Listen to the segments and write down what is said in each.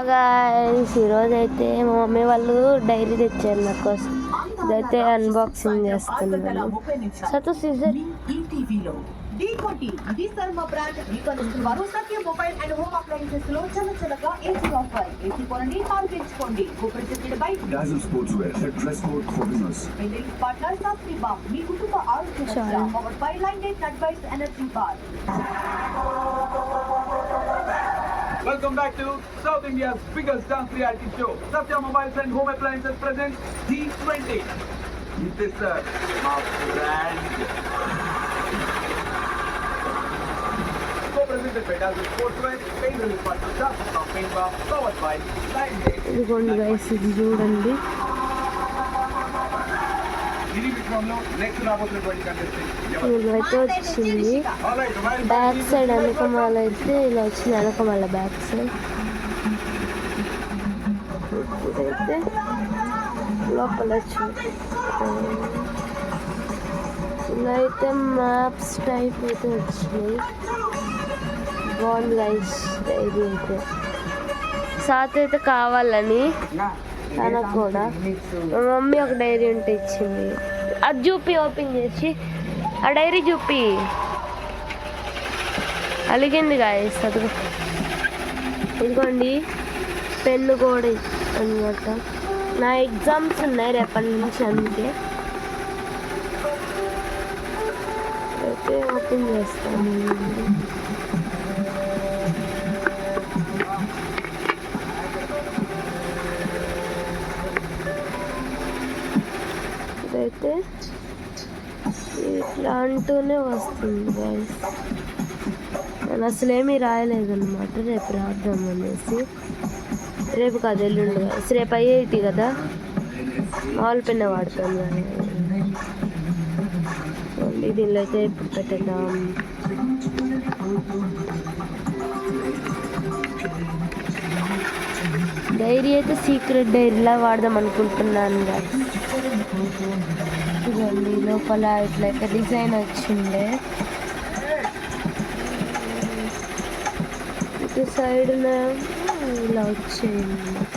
Guys ఈరోజు అయితే మా మమ్మీ వాళ్ళు డైరీ తెచ్చారు నా కోసం. ఇదైతే అన్బాక్సింగ్ చేస్తున్నాను. సతు Caesar Welcome back to South India's biggest dance reality show. Satya Mobiles and Home Appliances presents G20. Meet this sir, my brand. Co-presented by Dazzle Sportswear, paint relief partner, Shah Paint Bar, powered by Lion Day. ఇదిగోండి guys, ఇది చూడండి. ఇదైతే వచ్చింది back side వెనకమాల, అయితే ఇలా వచ్చింది వెనకమాల బ్యాక్ సైడ్. ఇదైతే లోపల ఇలా అయితే మ్యాప్స్ టైప్ అయితే వచ్చినాయి. బాగుంది గైస్. ఇది అయితే సాత్ అయితే కావాలని తనకు కూడా మా మమ్మీ ఒక డైరీ ఉంటే ఇచ్చింది. అది చూపి, ఓపెన్ చేసి ఆ డైరీ చూపి. అలిగింది గాయస్. అది ఇదిగోండి పెన్ను కూడా అనమాట. నా ఎగ్జామ్స్ ఉన్నాయి రేపటి నుంచి, అందుకే అయితే ఓపెన్ చేస్తాను. అయితే ఇట్లా అంటూనే వస్తుంది గైస్. నేను అసలేమీ రాయలేదన్నమాట, రేపు రాద్దాం అనేసి. రేపు కాదు, ఎల్లుండి గైస్. రేపు IIT కదా, మాల్ పెన్నే వాడతాం కదా. దీనిలో అయితే ఇప్పుడు పెట్టేద్దాం. డైరీ అయితే సీక్రెట్ డైరీలా వాడదాం అనుకుంటున్నాను గైస్. ఇదండి లోపల ఇట్లయితే డిజైన్ వచ్చిండే. ఇటు సైడ్న ఇలా వచ్చేయండి అనమాట.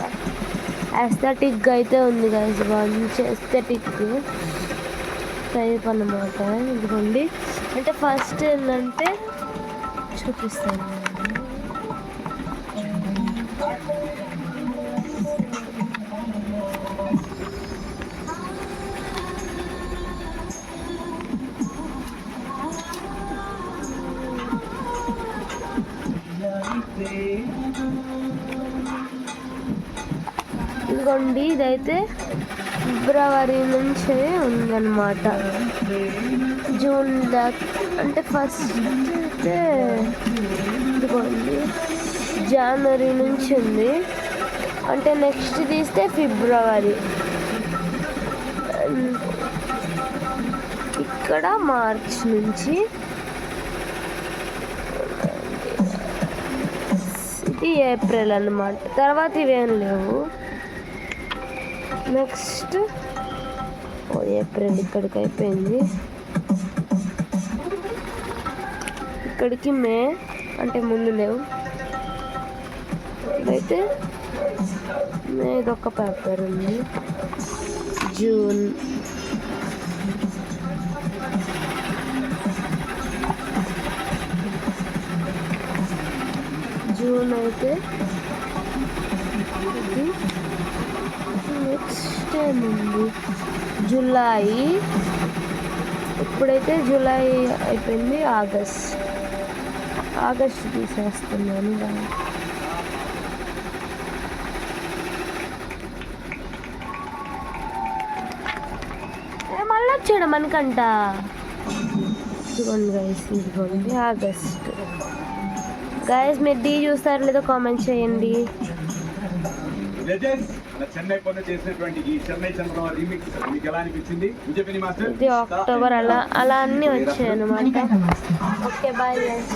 ఎస్థెటిక్గా అయితే ఉంది గైస్, మంచి ఎస్థెటిక్ టైప్ అన్నమాట. ఇదిగోండి, అంటే ఫస్ట్ ఏంటంటే చూపిస్తాను. ఇదిగోండి, ఇదైతే ఫిబ్రవరి నుంచే ఉందన్నమాట. జూన్ దాకా, అంటే ఫస్ట్ అయితే ఇదిగోండి జనవరి నుంచి ఉంది. అంటే నెక్స్ట్ తీస్తే ఫిబ్రవరి, ఇక్కడ మార్చ్ నుంచి. ఇది ఏప్రిల్ అన్నమాట. తర్వాత ఇవేం లేవు. నెక్స్ట్ ఏప్రిల్ ఇక్కడికి అయిపోయింది. ఇక్కడికి మే, అంటే ముందు లేవు. అయితే మే ఇదొక పేపర్ ఉంది. జూన్, అయితే ఇది. నెక్స్ట్ ఏముంది, జూలై. ఇప్పుడైతే జూలై అయిపోయింది. ఆగస్ట్ తీసేస్తున్నాను. మళ్ళీ వచ్చాడు మనకంట. ఇదిగోండి గైస్, ఇదిగోండి ఆగస్ట్. గైస్ మీరు డీ చూస్తారో లేదో కామెంట్ చేయండి. ఇది అక్టోబర్, అలా అన్నీ వచ్చాయి అన్నమాట. Okay bye guys.